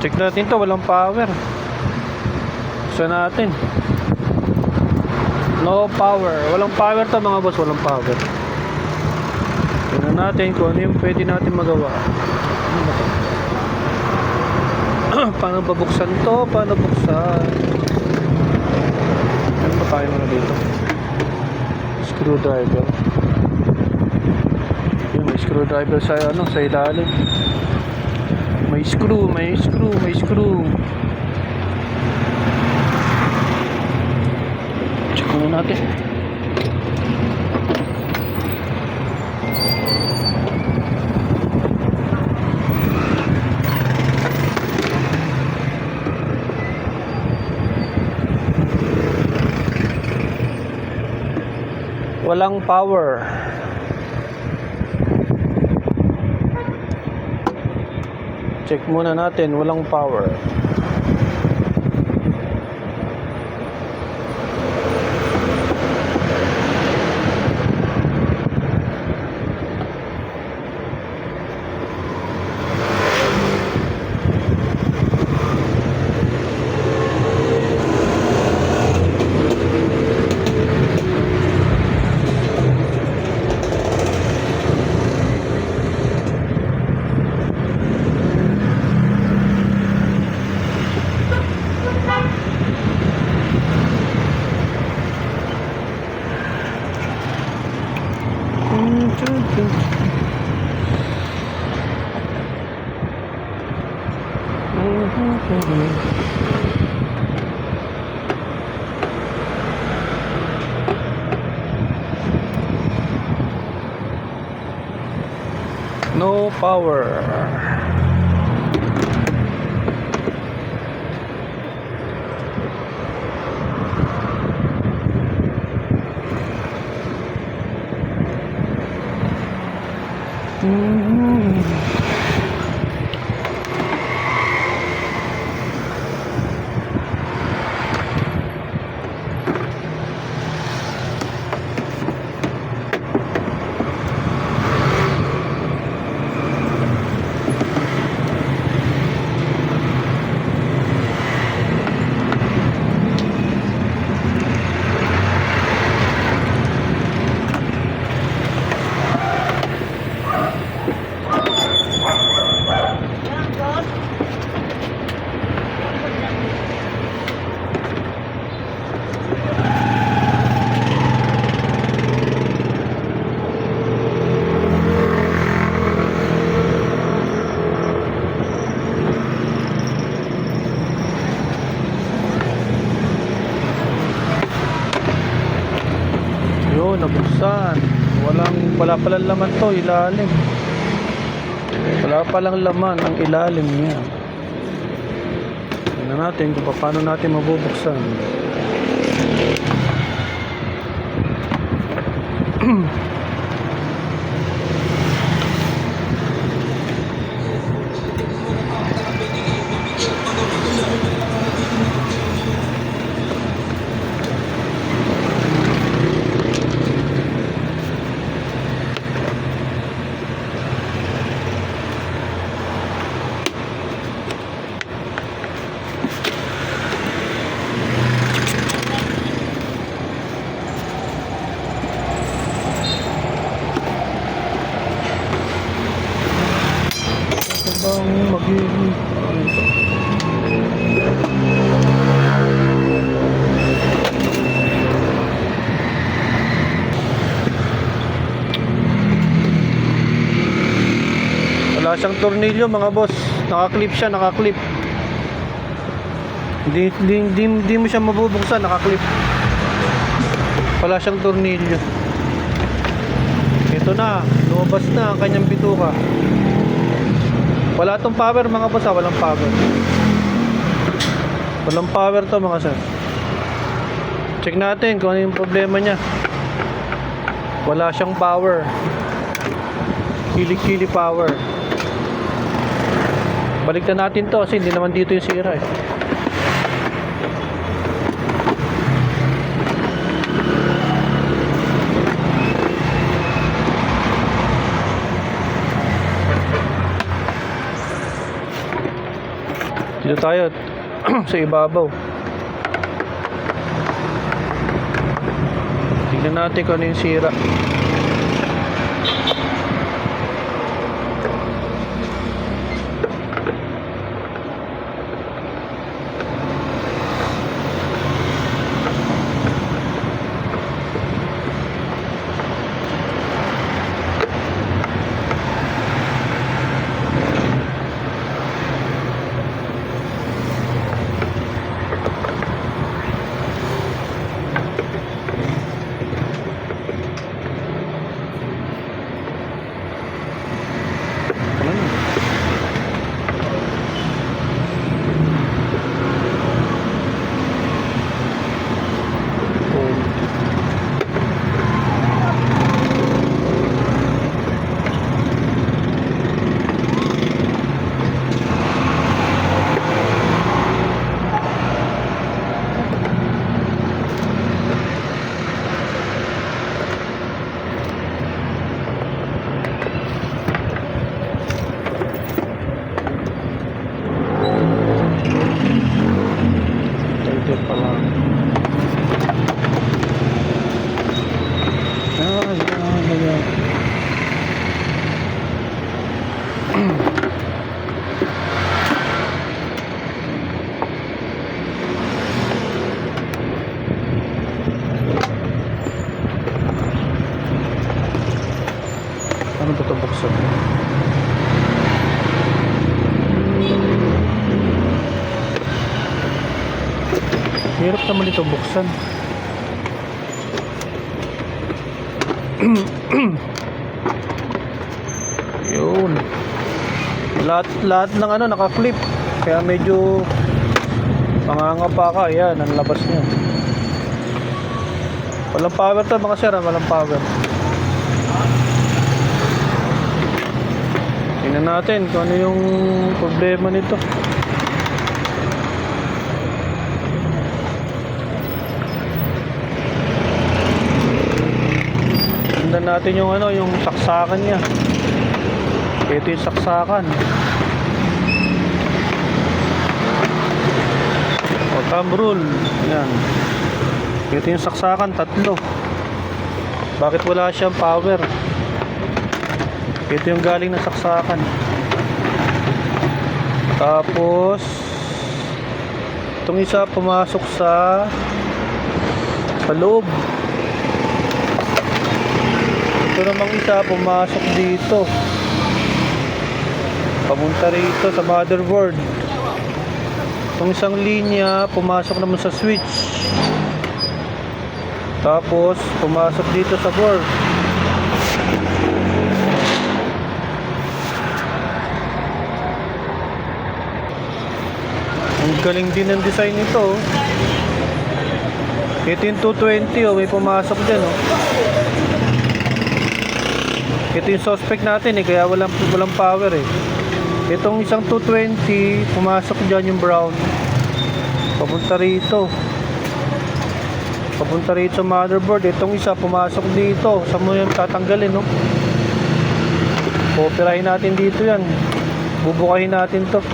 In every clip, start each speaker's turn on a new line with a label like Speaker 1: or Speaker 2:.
Speaker 1: Check natin to, walang power. Gusto natin. No power. Walang power to mga boss, walang power. Tingnan natin kung ano yung pwede natin magawa. Ano ba to? Paano babuksan to? Paano buksan? Ano pa tayo na dito? Screwdriver. Yun, may screwdriver sa ano, sa ilalim. May screw. Check muna natin. Walang power. Check muna natin, walang power. No power. Nabuksan. Wala palang laman to, ilalim. Wala palang laman ang ilalim niya. Tingnan natin kung paano natin mabubuksan. Wala siyang tornilyo mga boss. Nakaklip siya, nakaklip. Hindi mo siya mabubuksan, nakaklip. Wala siyang tornilyo. Ito na, lumabas na ang kanyang bituka. Wala tong power mga boss, walang power. Walang power to mga sir. Check natin kung ano yung problema niya. Wala siyang power. Kili power. Baliktan natin to kasi hindi naman dito yung sira eh. Dito tayo sa ibabaw. Tignan natin kung ano yung sira. Ito pala. Ayan. Ano ba ito buksan? Hirap naman ito buksan. Yun. Lahat ng ano naka-flip. Kaya medyo mangangapa ka. Ayan, ang labas niya. Walang power to mga sir, walang power. Tingnan natin kung ano yung problema nito. Tingnan natin yung ano, yung saksakan niya. Ito yung saksakan. O, thumb rule. Yan. Ito yung saksakan, tatlo. Bakit wala siyang power? Ito yung galing na saksakan. Tapos itong isa pumasok sa loob. Ito namang isa pumasok dito. Pamunta rito sa motherboard. Itong isang linya pumasok naman sa switch. Tapos pumasok dito sa board. Ang galing din ng design nito. Ito yung 220 may pumasok dyan Ito yung suspect natin kaya walang power Itong isang 220 pumasok dyan yung brown. Papunta rito sa motherboard. Itong isa pumasok dito. Saan mo yung tatanggalin Operahin natin dito yan. Bubukahin natin to.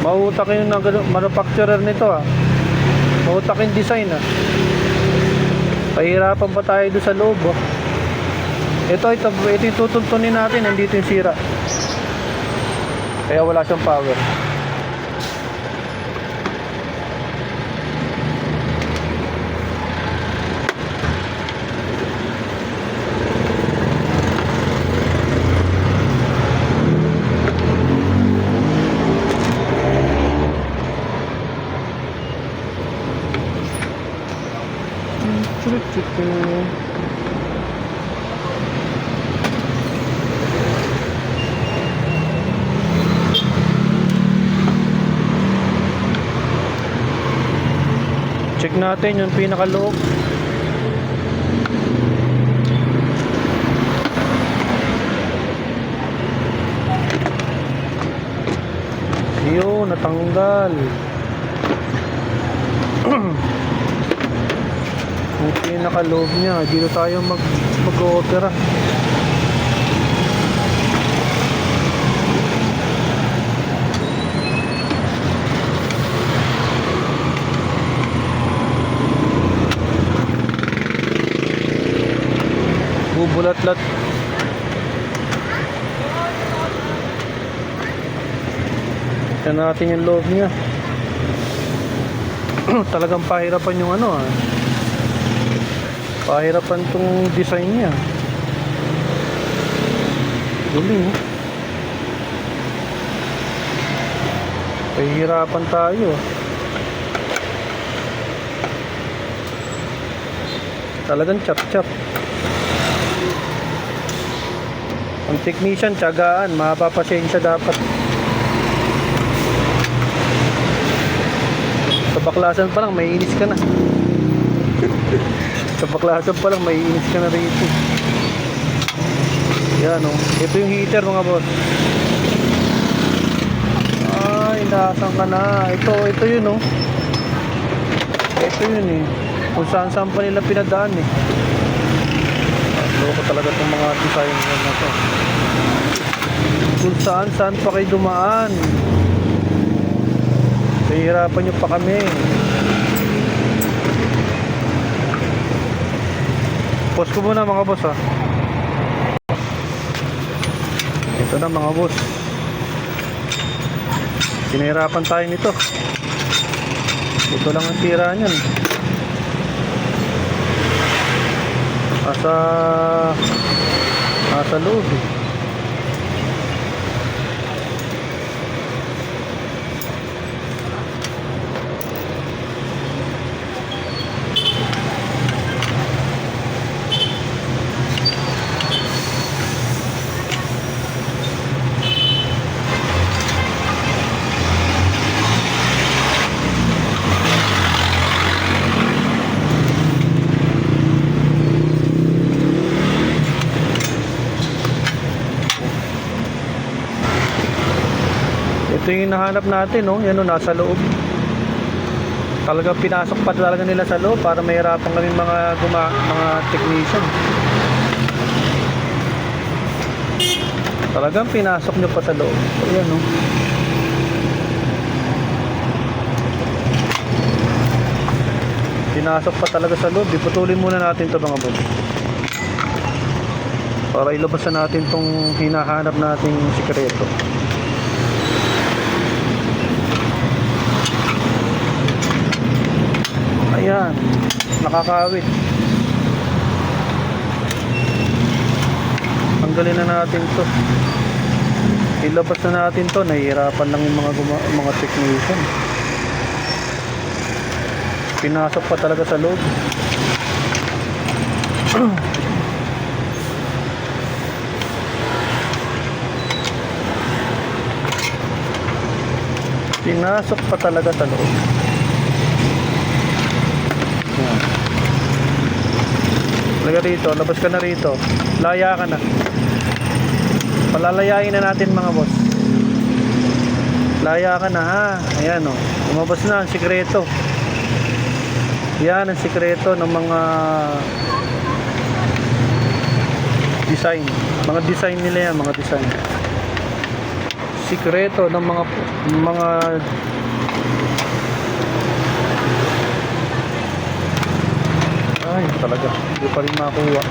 Speaker 1: Mautak yung manufacturer nito Mautak yung design Pahirapan pa tayo doon sa loob Ito yung tutuntunin natin. Nandito yung sira. Kaya wala siyang power. Check natin yung pinakaloob. Yun, natanggal. Ito yung nakaloob niya. Dito tayo mag-opera. Bubulat-lat. Tignan natin yung loob niya. Talagang pahirapan yung ano ah. Pahirapan tong design niya. Galing. Pahirapan tayo. Talagang chap-chap. Ang technician, tiyagaan. Mapapasensya dapat. Sa baklasan pa lang, may inis ka na. Sa baklasan pa lang, may inis ka na rito. Yan o. Ito yung heater mga boss. Ay, nasaan ka na. Ito yun o. Ito yun eh. Kung saan pa nila pinadaan eh. Loko talaga itong mga design na to. Kung saan pa kayo dumaan. Hihirapan nyo pa kami. Pause ko muna mga boss ha. Ito na mga boss. Pinahirapan tayo nito. Ito lang ang tira niyan. Nasa loob eh. Ito yung hinahanap natin, no? Yan o, nasa loob. Talagang pinasok pa talaga nila sa loob para mahirapan kami mga technician. Talagang pinasok nyo pa sa loob. Ayan, no? Pinasok pa talaga sa loob. Iputulin muna natin to mga boss. Para ilabas na natin tong hinahanap nating sikreto. Ayan, nakakawit. Tanggalin na natin to. Ilabas na natin to. Nahihirapan lang yung mga technician. Pinasok pa talaga sa loob. Pinasok pa talaga sa loob. Laga rito, labas ka na rito. Laya ka na. Palalayain na natin mga boss. Laya ka na ha. Ayan o. Lumabas na ang sikreto. Yan ang sikreto ng mga design. Mga design nila yan, mga design. Sikreto ng mga ay talaga, hindi pa rin makuha.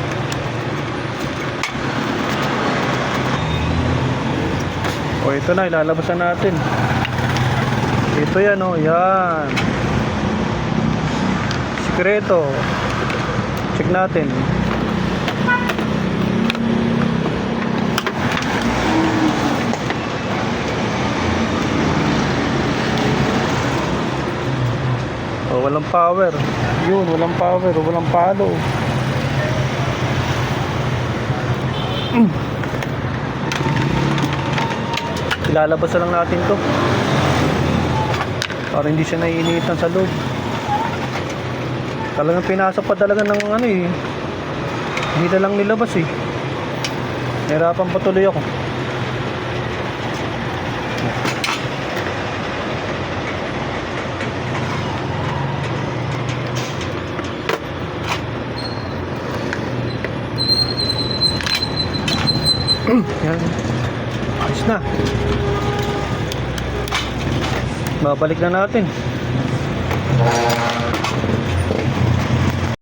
Speaker 1: O ito na, ilalabas na natin. Ito yan o, yan. Sikreto. Check natin. O, walang power. Yun, walang power, walang palo. Ilalabas na lang natin to para hindi siya naiinitan sa loob. Talagang pinasok pa talaga ng ano eh. Hindi na lang nilabas eh. Nahirapan pa tuloy ako. Yan. Ayos na. Babalik na natin.